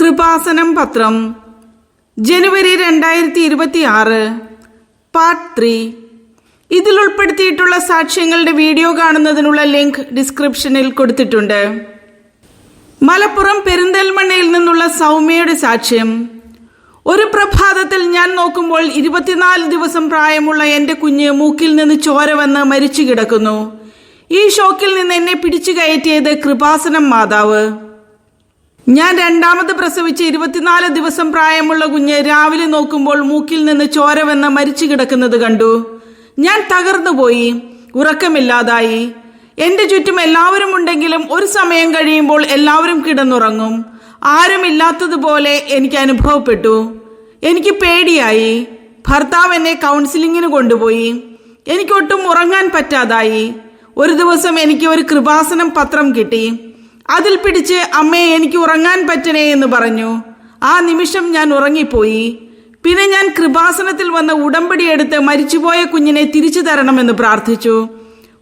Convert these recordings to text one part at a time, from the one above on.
കൃപാസനം പത്രം ജനുവരി 2026 പാർട്ട് 3. ഇതിൽ ഉൾപ്പെടുത്തിയിട്ടുള്ള സാക്ഷ്യങ്ങളുടെ വീഡിയോ കാണുന്നതിനുള്ള ലിങ്ക് ഡിസ്ക്രിപ്ഷനിൽ കൊടുത്തിട്ടുണ്ട്. മലപ്പുറം പെരിന്തൽമണ്ണയിൽ നിന്നുള്ള സൗമ്യയുടെ സാക്ഷ്യം. ഒരു പ്രഭാതത്തിൽ ഞാൻ നോക്കുമ്പോൾ 24 ദിവസം പ്രായമുള്ള എൻ്റെ കുഞ്ഞ് മൂക്കിൽ നിന്ന് ചോര വന്ന് മരിച്ചു കിടക്കുന്നു. ഈ ഷോക്കിൽ നിന്ന് എന്നെ പിടിച്ചു കയറ്റിയത് കൃപാസനം മാതാവ്. ഞാൻ രണ്ടാമത് പ്രസവിച്ച് 24 ദിവസം പ്രായമുള്ള കുഞ്ഞ് രാവിലെ നോക്കുമ്പോൾ മൂക്കിൽ നിന്ന് ചോര വന്ന് മരിച്ചു കിടക്കുന്നത് കണ്ടു. ഞാൻ തകർന്നുപോയി, ഉറക്കമില്ലാതായി. എന്റെ ചുറ്റും എല്ലാവരും ഉണ്ടെങ്കിലും ഒരു സമയം കഴിയുമ്പോൾ എല്ലാവരും കിടന്നുറങ്ങും. ആരുമില്ലാത്തതുപോലെ എനിക്ക് അനുഭവപ്പെട്ടു. എനിക്ക് പേടിയായി. ഭർത്താവ് എന്നെ കൗൺസിലിങ്ങിന് കൊണ്ടുപോയി. എനിക്കൊട്ടും ഉറങ്ങാൻ പറ്റാതായി. ഒരു ദിവസം എനിക്ക് ഒരു കൃപാസനം പത്രം കിട്ടി. അതിൽ പിടിച്ച് അമ്മേ എനിക്ക് ഉറങ്ങാൻ പറ്റണേ എന്ന് പറഞ്ഞു. ആ നിമിഷം ഞാൻ ഉറങ്ങിപ്പോയി. പിന്നെ ഞാൻ കൃപാസനത്തിൽ വന്ന് ഉടമ്പടി എടുത്ത് മരിച്ചുപോയ കുഞ്ഞിനെ തിരിച്ചു തരണമെന്ന് പ്രാർത്ഥിച്ചു.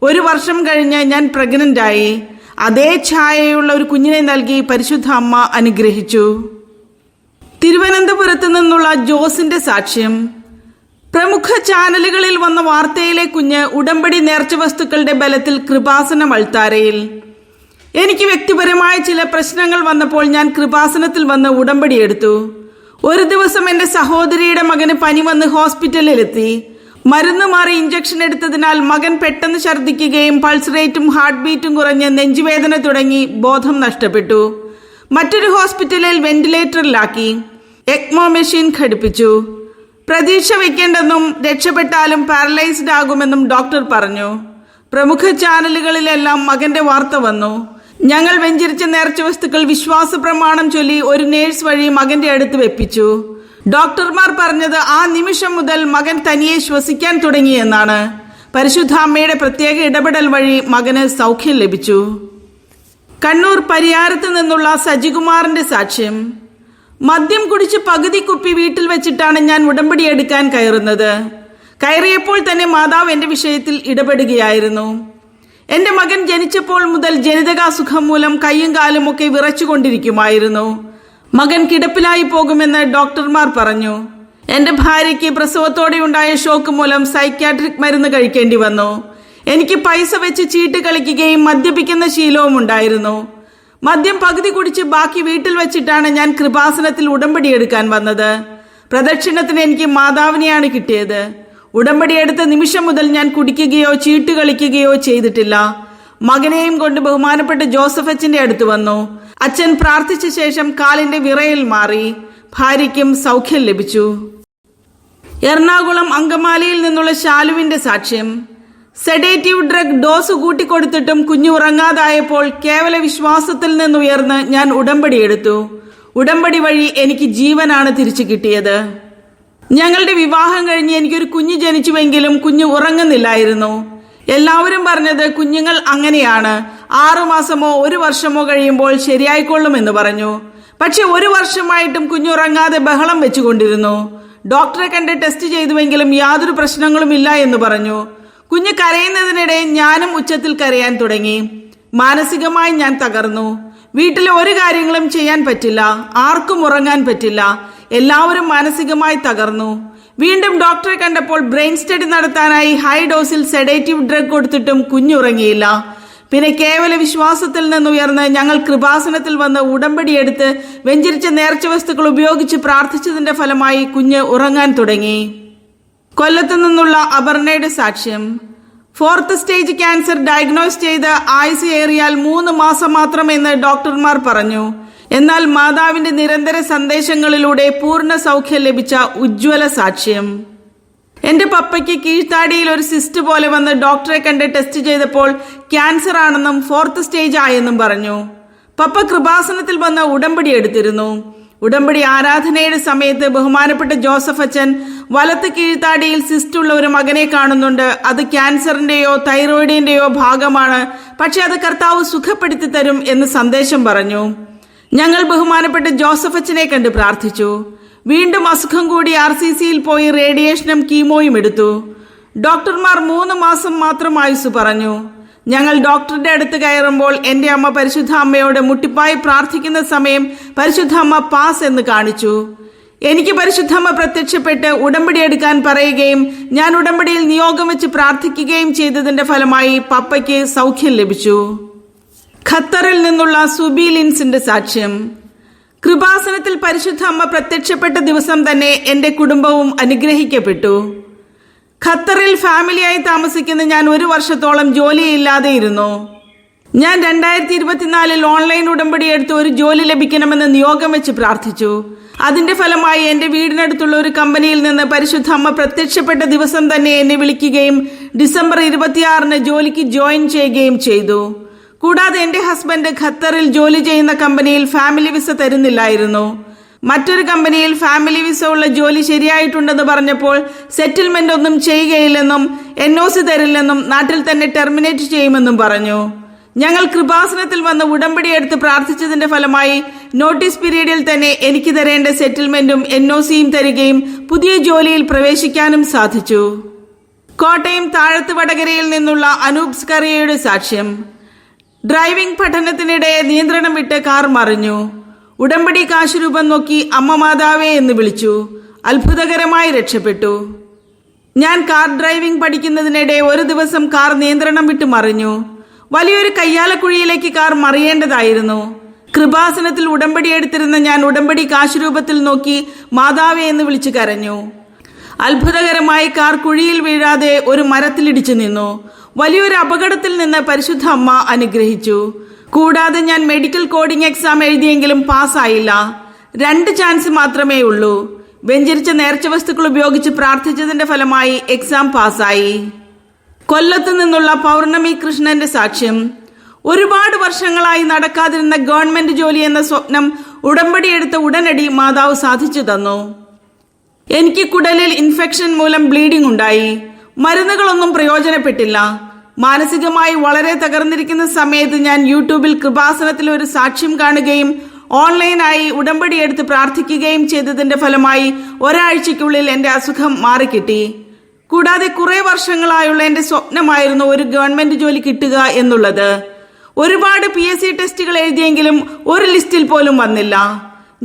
1 വർഷം കഴിഞ്ഞ് ഞാൻ പ്രഗ്നന്റ് ആയി. അതേ ഛായയുള്ള ഒരു കുഞ്ഞിനെ നൽകി പരിശുദ്ധ അമ്മ അനുഗ്രഹിച്ചു. തിരുവനന്തപുരത്ത് നിന്നുള്ള ജോസിന്റെ സാക്ഷ്യം. പ്രമുഖ ചാനലുകളിൽ വന്ന വാർത്തയിലെ കുഞ്ഞ് ഉടമ്പടി നേർച്ച വസ്തുക്കളുടെ ബലത്തിൽ കൃപാസനം അൾത്താരയിൽ. എനിക്ക് വ്യക്തിപരമായ ചില പ്രശ്നങ്ങൾ വന്നപ്പോൾ ഞാൻ കൃപാസനത്തിൽ വന്ന് ഉടമ്പടി എടുത്തു. ഒരു ദിവസം എൻ്റെ സഹോദരിയുടെ മകന് പനി വന്ന് ഹോസ്പിറ്റലിലെത്തി. മരുന്ന് മാറി ഇഞ്ചക്ഷൻ എടുത്തതിനാൽ മകൻ പെട്ടെന്ന് ഛർദ്ദിക്കുകയും പൾസ് റേറ്റും ഹാർട്ട് ബീറ്റും കുറഞ്ഞ് നെഞ്ചുവേദന തുടങ്ങി ബോധം നഷ്ടപ്പെട്ടു. മറ്റൊരു ഹോസ്പിറ്റലിൽ വെന്റിലേറ്ററിലാക്കി. ECMO machine ഘടിപ്പിച്ചു. പ്രതീക്ഷ വയ്ക്കേണ്ടെന്നും രക്ഷപ്പെട്ടാലും പാരലൈസ്ഡ് ആകുമെന്നും ഡോക്ടർ പറഞ്ഞു. പ്രമുഖ ചാനലുകളിലെല്ലാം മകന്റെ വാർത്ത വന്നു. ഞങ്ങൾ വെഞ്ചരിച്ച നേർച്ച വസ്തുക്കൾ വിശ്വാസ പ്രമാണം ചൊല്ലി ഒരു നേഴ്സ് വഴി മകന്റെ അടുത്ത് വെപ്പിച്ചു. ഡോക്ടർമാർ പറഞ്ഞത് ആ നിമിഷം മുതൽ മകൻ തനിയെ ശ്വസിക്കാൻ തുടങ്ങിയെന്നാണ്. പരിശുദ്ധ അമ്മയുടെ പ്രത്യേക ഇടപെടൽ വഴി മകന് സൗഖ്യം ലഭിച്ചു. കണ്ണൂർ പരിയാരത്ത് നിന്നുള്ള സജികുമാറിന്റെ സാക്ഷ്യം. മദ്യം കുടിച്ച് പകുതി കുപ്പി വീട്ടിൽ വെച്ചിട്ടാണ് ഞാൻ ഉടമ്പടി എടുക്കാൻ കയറുന്നത്. കയറിയപ്പോൾ തന്നെ മാതാവ് എന്റെ വിഷയത്തിൽ ഇടപെടുകയായിരുന്നു. എന്റെ മകൻ ജനിച്ചപ്പോൾ മുതൽ ജനിതകാസുഖം മൂലം കൈയും കാലും ഒക്കെ വിറച്ചുകൊണ്ടിരിക്കുമായിരുന്നു. മകൻ കിടപ്പിലായി പോകുമെന്ന് ഡോക്ടർമാർ പറഞ്ഞു. എന്റെ ഭാര്യയ്ക്ക് പ്രസവത്തോടെയുണ്ടായ ഷോക്ക് മൂലം സൈക്യാട്രിക് മരുന്ന് കഴിക്കേണ്ടി വന്നു. എനിക്ക് പൈസ വെച്ച് ചീട്ട് കളിക്കുകയും മദ്യപിക്കുന്ന ശീലവും ഉണ്ടായിരുന്നു. മദ്യം പകുതി കുടിച്ച് ബാക്കി വീട്ടിൽ വെച്ചിട്ടാണ് ഞാൻ കൃപാസനത്തിൽ ഉടമ്പടി എടുക്കാൻ വന്നത്. പ്രദക്ഷിണത്തിന് എനിക്ക് മാതാവിനെയാണ് കിട്ടിയത്. ഉടമ്പടി എടുത്ത നിമിഷം മുതൽ ഞാൻ കുടിക്കുകയോ ചീട്ട് കളിക്കുകയോ ചെയ്തിട്ടില്ല. മകനെയും കൊണ്ട് ബഹുമാനപ്പെട്ട ജോസഫ് അച്ഛന്റെ അടുത്ത് വന്നു. അച്ഛൻ പ്രാർത്ഥിച്ച ശേഷം കാലിന്റെ വിറയൽ മാറി. ഭാര്യയ്ക്കും സൗഖ്യം ലഭിച്ചു. എറണാകുളം അങ്കമാലിയിൽ നിന്നുള്ള ശാലുവിന്റെ സാക്ഷ്യം. സെഡേറ്റീവ് ഡ്രഗ് ഡോസ് കൂട്ടിക്കൊടുത്തിട്ടും കുഞ്ഞു ഉറങ്ങാതായപ്പോൾ കേവല വിശ്വാസത്തിൽ നിന്നുയർന്ന് ഞാൻ ഉടമ്പടി എടുത്തു. ഉടമ്പടി വഴി എനിക്ക് ജീവനാണ് തിരിച്ചു കിട്ടിയത്. ഞങ്ങളുടെ വിവാഹം കഴിഞ്ഞ് എനിക്കൊരു കുഞ്ഞ് ജനിച്ചുവെങ്കിലും കുഞ്ഞ് ഉറങ്ങുന്നില്ലായിരുന്നു. എല്ലാവരും പറഞ്ഞത് കുഞ്ഞുങ്ങൾ അങ്ങനെയാണ്, 6 മാസമോ 1 വർഷമോ കഴിയുമ്പോൾ ശരിയായിക്കൊള്ളുമെന്ന് പറഞ്ഞു. പക്ഷെ 1 വർഷമായിട്ടും കുഞ്ഞുറങ്ങാതെ ബഹളം വെച്ചുകൊണ്ടിരുന്നു. ഡോക്ടറെ കണ്ട് ടെസ്റ്റ് ചെയ്തുവെങ്കിലും യാതൊരു പ്രശ്നങ്ങളും ഇല്ല എന്ന് പറഞ്ഞു. കുഞ്ഞ് കരയുന്നതിനിടെ ഞാനും ഉച്ചത്തിൽ കരയാൻ തുടങ്ങി. മാനസികമായി ഞാൻ തകർന്നു. വീട്ടിലെ ഒരു കാര്യങ്ങളും ചെയ്യാൻ പറ്റില്ല, ആർക്കും ഉറങ്ങാൻ പറ്റില്ല. എല്ലാവരും മാനസികമായി തകർന്നു. വീണ്ടും ഡോക്ടറെ കണ്ടപ്പോൾ ബ്രെയിൻ സ്റ്റഡി നടത്താനായി ഹൈ ഡോസിൽ സെഡേറ്റീവ് ഡ്രഗ് കൊടുത്തിട്ടും കുഞ്ഞുറങ്ങിയില്ല. പിന്നെ കേവല വിശ്വാസത്തിൽ നിന്നുയർന്ന് ഞങ്ങൾ കൃപാസനത്തിൽ വന്ന് ഉടമ്പടി എടുത്ത് വെഞ്ചരിച്ച നേർച്ച വസ്തുക്കൾ ഉപയോഗിച്ച് പ്രാർത്ഥിച്ചതിന്റെ ഫലമായി കുഞ്ഞ് ഉറങ്ങാൻ തുടങ്ങി. കൊല്ലത്തു നിന്നുള്ള അപർണയുടെ സാക്ഷ്യം. 4th സ്റ്റേജ് ക്യാൻസർ ഡയഗ്നോസ് ചെയ്ത് ആയുസ് ഏറിയാൽ 3 മാസം മാത്രമെന്ന് ഡോക്ടർമാർ പറഞ്ഞു. എന്നാൽ മാതാവിന്റെ നിരന്തര സന്ദേശങ്ങളിലൂടെ പൂർണ്ണ സൗഖ്യം ലഭിച്ച ഉജ്ജ്വല സാക്ഷ്യം. എന്റെ പപ്പയ്ക്ക് കീഴ്ത്താടിയിൽ ഒരു സിസ്റ്റ് പോലെ വന്ന് ഡോക്ടറെ കണ്ട് ടെസ്റ്റ് ചെയ്തപ്പോൾ ക്യാൻസർ ആണെന്നും 4th സ്റ്റേജ് ആയെന്നും പറഞ്ഞു. പപ്പ കൃപാസനത്തിൽ വന്ന് ഉടമ്പടി എടുത്തിരുന്നു. ഉടമ്പടി ആരാധനയുടെ സമയത്ത് ബഹുമാനപ്പെട്ട ജോസഫ് അച്ഛൻ വലത്ത് കീഴ്ത്താടിയിൽ സിസ്റ്റ് ഉള്ള ഒരു മകനെ കാണുന്നുണ്ട്. അത് ക്യാൻസറിന്റെയോ തൈറോയിഡിന്റെയോ ഭാഗമാണ്, പക്ഷെ അത് കർത്താവ് സുഖപ്പെടുത്തി തരും എന്ന് സന്ദേശം പറഞ്ഞു. ഞങ്ങൾ ബഹുമാനപ്പെട്ട ജോസഫ് അച്ഛനെ കണ്ട് പ്രാർത്ഥിച്ചു. വീണ്ടും അസുഖം കൂടി RCCയിൽ പോയി റേഡിയേഷനും കീമോയും എടുത്തു. ഡോക്ടർമാർ 3 മാസം മാത്രം ആയുസ് പറഞ്ഞു. ഞങ്ങൾ ഡോക്ടറുടെ അടുത്ത് കയറുമ്പോൾ എൻ്റെ അമ്മ പരിശുദ്ധ അമ്മയോട് മുട്ടിപ്പായി പ്രാർത്ഥിക്കുന്ന സമയം പരിശുദ്ധ അമ്മ പാസ് എന്ന് കാണിച്ചു. എനിക്ക് പരിശുദ്ധമ്മ പ്രത്യക്ഷപ്പെട്ട് ഉടമ്പടി എടുക്കാൻ പറയുകയും ഞാൻ ഉടമ്പടിയിൽ നിയോഗം വെച്ച് പ്രാർത്ഥിക്കുകയും ചെയ്തതിന്റെ ഫലമായി പപ്പയ്ക്ക് സൗഖ്യം ലഭിച്ചു. ഖത്തറിൽ നിന്നുള്ള സുബി ലിൻസിന്റെ സാക്ഷ്യം. കൃപാസനത്തിൽ പരിശുദ്ധ അമ്മ പ്രത്യക്ഷപ്പെട്ട ദിവസം തന്നെ എന്റെ കുടുംബവും അനുഗ്രഹിക്കപ്പെട്ടു. ഖത്തറിൽ ഫാമിലിയായി താമസിക്കുന്ന ഞാൻ 1 വർഷത്തോളം ജോലിയില്ലാതെ ഇരുന്നു. ഞാൻ 2024 ഓൺലൈൻ ഉടമ്പടി എടുത്ത് ഒരു ജോലി ലഭിക്കണമെന്ന് നിയോഗം വെച്ച് പ്രാർത്ഥിച്ചു. അതിന്റെ ഫലമായി എന്റെ വീടിനടുത്തുള്ള ഒരു കമ്പനിയിൽ നിന്ന് പരിശുദ്ധ അമ്മ പ്രത്യക്ഷപ്പെട്ട ദിവസം തന്നെ എന്നെ വിളിക്കുകയും ഡിസംബർ 26 ജോലിക്ക് ജോയിൻ ചെയ്യുകയും ചെയ്തു. കൂടാതെ എന്റെ ഹസ്ബൻഡ് ഖത്തറിൽ ജോലി ചെയ്യുന്ന കമ്പനിയിൽ ഫാമിലി വിസ തരുന്നില്ലായിരുന്നു. മറ്റൊരു കമ്പനിയിൽ ഫാമിലി വിസ ഉള്ള ജോലി ശരിയായിട്ടുണ്ടെന്ന് പറഞ്ഞപ്പോൾ സെറ്റിൽമെന്റ് ഒന്നും ചെയ്യുകയില്ലെന്നും NOC തരില്ലെന്നും നാട്ടിൽ തന്നെ ടെർമിനേറ്റ് ചെയ്യുമെന്നും പറഞ്ഞു. ഞങ്ങൾ കൃപാസനത്തിൽ വന്ന് ഉടമ്പടി എടുത്ത് പ്രാർത്ഥിച്ചതിന്റെ ഫലമായി നോട്ടീസ് പീരീഡിൽ തന്നെ എനിക്ക് തരേണ്ട സെറ്റിൽമെന്റും NOCയും തരികയും പുതിയ ജോലിയിൽ പ്രവേശിക്കാനും സാധിച്ചു. കോട്ടയം താഴത്ത് വടകരയിൽ നിന്നുള്ള അനൂപ് സ്കറിയയുടെ സാക്ഷ്യം. ഡ്രൈവിംഗ് പഠനത്തിനിടെ നിയന്ത്രണം വിട്ട് കാർ മറിഞ്ഞു. ഉടമ്പടി കാശുരൂപം നോക്കി അമ്മ മാതാവേ എന്ന് വിളിച്ചു. അത്ഭുതകരമായി രക്ഷപ്പെട്ടു. ഞാൻ കാർ ഡ്രൈവിംഗ് പഠിക്കുന്നതിനിടെ ഒരു ദിവസം കാർ നിയന്ത്രണം വിട്ട് മറിഞ്ഞു. വലിയൊരു കയ്യാലക്കുഴിയിലേക്ക് കാർ മറിയേണ്ടതായിരുന്നു. കൃപാസനത്തിൽ ഉടമ്പടി എടുത്തിരുന്ന ഞാൻ ഉടമ്പടി കാശുരൂപത്തിൽ നോക്കി മാതാവേ എന്ന് വിളിച്ചു കരഞ്ഞു. അത്ഭുതകരമായി കാർ കുഴിയിൽ വീഴാതെ ഒരു മരത്തിലിടിച്ചു നിന്നു. വലിയൊരു അപകടത്തിൽ നിന്ന് പരിശുദ്ധ അമ്മ അനുഗ്രഹിച്ചു. കൂടാതെ ഞാൻ മെഡിക്കൽ കോഡിംഗ് എക്സാം എഴുതിയെങ്കിലും പാസ്സായില്ല. 2 ചാൻസ് മാത്രമേ ഉള്ളൂ. വെഞ്ചരിച്ച നേർച്ച വസ്തുക്കൾ ഉപയോഗിച്ച് പ്രാർത്ഥിച്ചതിന്റെ ഫലമായി എക്സാം പാസ്സായി. കൊല്ലത്ത് നിന്നുള്ള പൗർണമി കൃഷ്ണന്റെ സാക്ഷ്യം. ഒരുപാട് വർഷങ്ങളായി നടക്കാതിരുന്ന ഗവൺമെന്റ് ജോലി എന്ന സ്വപ്നം ഉടമ്പടി എടുത്ത ഉടനടി മാതാവ് സാധിച്ചു തന്നു. എനിക്ക് കുടലിൽ ഇൻഫെക്ഷൻ മൂലം ബ്ലീഡിംഗ് ഉണ്ടായി. മരുന്നുകളൊന്നും പ്രയോജനപ്പെട്ടില്ല. മാനസികമായി വളരെ തകർന്നിരിക്കുന്ന സമയത്ത് ഞാൻ യൂട്യൂബിൽ കൃപാസനത്തിൽ ഒരു സാക്ഷ്യം കാണുകയും ഓൺലൈനായി ഉടമ്പടി എടുത്ത് പ്രാർത്ഥിക്കുകയും ചെയ്തതിന്റെ ഫലമായി ഒരാഴ്ചയ്ക്കുള്ളിൽ എന്റെ അസുഖം മാറിക്കിട്ടി. കൂടാതെ കുറെ വർഷങ്ങളായുള്ള എന്റെ സ്വപ്നമായിരുന്നു ഒരു ഗവൺമെന്റ് ജോലി കിട്ടുക എന്നുള്ളത്. ഒരുപാട് PSC ടെസ്റ്റുകൾ എഴുതിയെങ്കിലും ഒരു ലിസ്റ്റിൽ പോലും വന്നില്ല.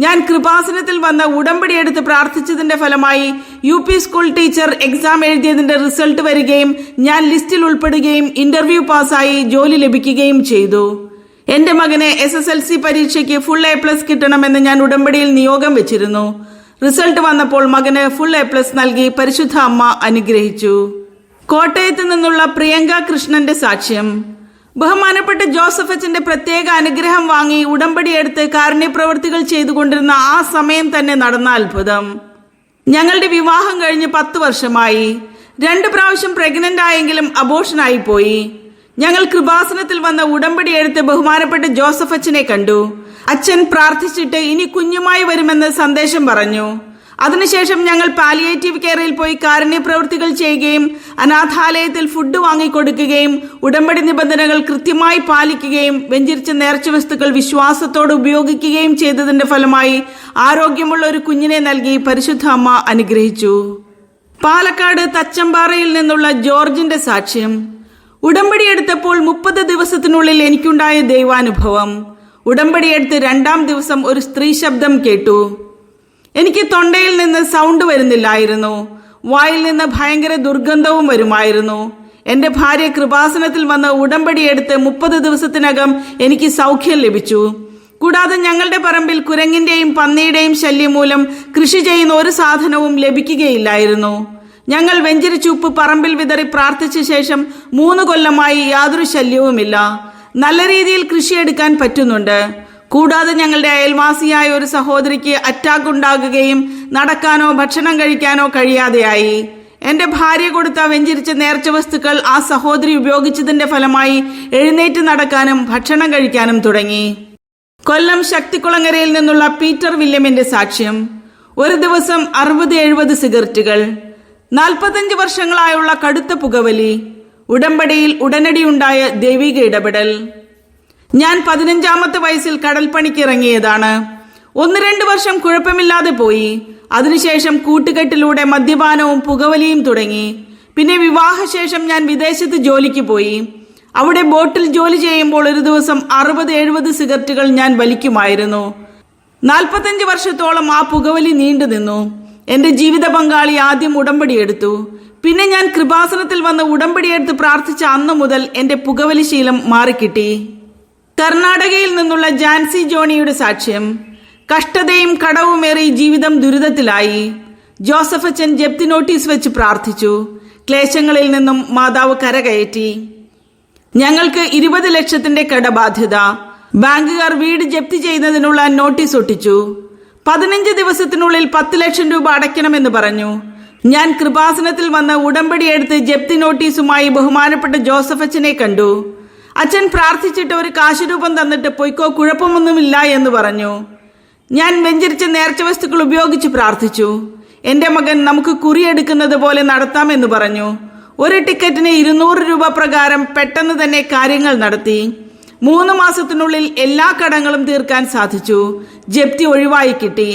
ഞാൻ കൃപാസനത്തിൽ വന്ന് ഉടമ്പടി എടുത്ത് പ്രാർത്ഥിച്ചതിന്റെ ഫലമായി UP സ്കൂൾ ടീച്ചർ എക്സാം എഴുതിയതിന്റെ റിസൾട്ട് വരികയും ഞാൻ ലിസ്റ്റിൽ ഉൾപ്പെടുകയും ഇന്റർവ്യൂ പാസ്സായി ജോലി ലഭിക്കുകയും ചെയ്തു. എന്റെ മകന് SSLC പരീക്ഷയ്ക്ക് ഫുൾ A+ കിട്ടണമെന്ന് ഞാൻ ഉടമ്പടിയിൽ നിയോഗം വെച്ചിരുന്നു. റിസൾട്ട് വന്നപ്പോൾ മകന് ഫുൾ A+ നൽകി പരിശുദ്ധ അമ്മ അനുഗ്രഹിച്ചു. കോട്ടയത്ത് നിന്നുള്ള പ്രിയങ്ക കൃഷ്ണന്റെ സാക്ഷ്യം. ബഹുമാനപ്പെട്ട ജോസഫ് അച്ഛന്റെ പ്രത്യേക അനുഗ്രഹം വാങ്ങി ഉടമ്പടി എടുത്ത് കാരുണ്യപ്രവൃത്തികൾ ചെയ്തുകൊണ്ടിരുന്ന ആ സമയം തന്നെ നടന്ന അത്ഭുതം. ഞങ്ങളുടെ വിവാഹം കഴിഞ്ഞ് 10 വർഷമായി. 2 പ്രാവശ്യം പ്രഗ്നന്റ് ആയെങ്കിലും അബോർഷനായി പോയി. ഞങ്ങൾ കൃപാസനത്തിൽ വന്ന ഉടമ്പടി എടുത്ത് ബഹുമാനപ്പെട്ട ജോസഫ് അച്ഛനെ കണ്ടു. അച്ഛൻ പ്രാർത്ഥിച്ചിട്ട് ഇനി കുഞ്ഞുമായി വരുമെന്ന് സന്ദേശം പറഞ്ഞു. അതിനുശേഷം ഞങ്ങൾ പാലിയേറ്റീവ് കെയറിൽ പോയി കാരുണ്യ പ്രവൃത്തികൾ ചെയ്യുകയും അനാഥാലയത്തിൽ ഫുഡ് വാങ്ങിക്കൊടുക്കുകയും ഉടമ്പടി നിബന്ധനകൾ കൃത്യമായി പാലിക്കുകയും വെഞ്ചരിച്ച നേർച്ച വസ്തുക്കൾ വിശ്വാസത്തോടെ ഉപയോഗിക്കുകയും ചെയ്തതിന്റെ ഫലമായി ആരോഗ്യമുള്ള ഒരു കുഞ്ഞിനെ നൽകി പരിശുദ്ധ അമ്മ അനുഗ്രഹിച്ചു. പാലക്കാട് തച്ചമ്പാറയിൽ നിന്നുള്ള ജോർജിന്റെ സാക്ഷ്യം. ഉടമ്പടി എടുത്തപ്പോൾ 30 ദിവസത്തിനുള്ളിൽ എനിക്കുണ്ടായ ദൈവാനുഭവം. ഉടമ്പടി എടുത്ത് 2-ാം ദിവസം ഒരു സ്ത്രീ ശബ്ദം കേട്ടു. എനിക്ക് തൊണ്ടയിൽ നിന്ന് സൗണ്ട് വരുന്നില്ലായിരുന്നു. വായിൽ നിന്ന് ഭയങ്കര ദുർഗന്ധവും വരുമായിരുന്നു. എന്റെ ഭാര്യ കൃപാസനത്തിൽ വന്ന് ഉടമ്പടി എടുത്ത് 30 ദിവസത്തിനകം എനിക്ക് സൗഖ്യം ലഭിച്ചു. കൂടാതെ ഞങ്ങളുടെ പറമ്പിൽ കുരങ്ങിന്റെയും പന്നിയുടെയും ശല്യം മൂലം കൃഷി ചെയ്യുന്ന ഒരു സാധനവും ലഭിക്കുകയില്ലായിരുന്നു. ഞങ്ങൾ വെഞ്ചരിച്ചുപ്പ് പറമ്പിൽ വിതറി പ്രാർത്ഥിച്ച ശേഷം 3 കൊല്ലമായി യാതൊരു ശല്യവുമില്ല. നല്ല രീതിയിൽ കൃഷിയെടുക്കാൻ പറ്റുന്നുണ്ട്. കൂടാതെ ഞങ്ങളുടെ അയൽവാസിയായ ഒരു സഹോദരിക്ക് അറ്റാക്ക് ഉണ്ടാകുകയും നടക്കാനോ ഭക്ഷണം കഴിക്കാനോ കഴിയാതെയായി. എന്റെ ഭാര്യ കൊടുത്ത വെഞ്ചരിച്ച നേർച്ച വസ്തുക്കൾ ആ സഹോദരി ഉപയോഗിച്ചതിന്റെ ഫലമായി എഴുന്നേറ്റ് നടക്കാനും ഭക്ഷണം കഴിക്കാനും തുടങ്ങി. കൊല്ലം ശക്തികുളങ്ങരയിൽ നിന്നുള്ള പീറ്റർ വില്യമിന്റെ സാക്ഷ്യം. ഒരു ദിവസം 60-70 സിഗരറ്റുകൾ. 45 വർഷങ്ങളായുള്ള കടുത്ത പുകവലി. ഉടമ്പടിയിൽ ഉടനടിയുണ്ടായ ദൈവിക ഇടപെടൽ. ഞാൻ 15-ാമത്തെ വയസ്സിൽ കടൽപ്പണിക്ക് ഇറങ്ങിയതാണ്. 1-2 വർഷം കുഴപ്പമില്ലാതെ പോയി. അതിനുശേഷം കൂട്ടുകെട്ടിലൂടെ മദ്യപാനവും പുകവലിയും തുടങ്ങി. പിന്നെ വിവാഹശേഷം ഞാൻ വിദേശത്ത് ജോലിക്ക് പോയി. അവിടെ ബോട്ടിൽ ജോലി ചെയ്യുമ്പോൾ ഒരു ദിവസം 60-70 സിഗരറ്റുകൾ ഞാൻ വലിക്കുമായിരുന്നു. 45 വർഷത്തോളം ആ പുകവലി നീണ്ടു നിന്നു. എന്റെ ജീവിത പങ്കാളി ആദ്യം ഉടമ്പടിയെടുത്തു. പിന്നെ ഞാൻ കൃപാസനത്തിൽ വന്ന് ഉടമ്പടിയെടുത്ത് പ്രാർത്ഥിച്ച അന്നു മുതൽ എന്റെ പുകവലി ശീലം മാറിക്കിട്ടി. കർണാടകയിൽ നിന്നുള്ള ജാൻസി ജോണിയുടെ സാക്ഷ്യം. കഷ്ടതയും കടവുമേറി ജീവിതം ദുരിതത്തിലായി. ജോസഫ് അച്ഛൻ ജപ്തി നോട്ടീസ് വെച്ച് പ്രാർത്ഥിച്ചു. ക്ലേശങ്ങളിൽ നിന്നും മാതാവ് കരകയറ്റി. ഞങ്ങൾക്ക് 20 ലക്ഷത്തിന്റെ കടബാധ്യത. ബാങ്കുകാർ വീട് ജപ്തി ചെയ്യുന്നതിനുള്ള നോട്ടീസ് ഒട്ടിച്ചു. 15 ദിവസത്തിനുള്ളിൽ 10 ലക്ഷം രൂപ അടയ്ക്കണമെന്ന് പറഞ്ഞു. ഞാൻ കൃപാസനത്തിൽ വന്ന് ഉടമ്പടിയെടുത്ത് ജപ്തി നോട്ടീസുമായി ബഹുമാനപ്പെട്ട ജോസഫ് അച്ഛനെ കണ്ടു. അച്ഛൻ പ്രാർത്ഥിച്ചിട്ട് ഒരു കാശുരൂപം തന്നിട്ട് പൊയ്ക്കോ, കുഴപ്പമൊന്നുമില്ല എന്ന് പറഞ്ഞു. ഞാൻ വെഞ്ചരിച്ച നേർച്ച വസ്തുക്കൾ ഉപയോഗിച്ച് പ്രാർത്ഥിച്ചു. എന്റെ മകൻ നമുക്ക് കുറിയെടുക്കുന്നത് പോലെ നടത്താമെന്ന് പറഞ്ഞു. ഒരു ടിക്കറ്റിന് 200 രൂപ പ്രകാരം പെട്ടെന്ന് തന്നെ കാര്യങ്ങൾ നടത്തി. 3 മാസത്തിനുള്ളിൽ എല്ലാ കടങ്ങളും തീർക്കാൻ സാധിച്ചു. ജപ്തി ഒഴിവായി കിട്ടി.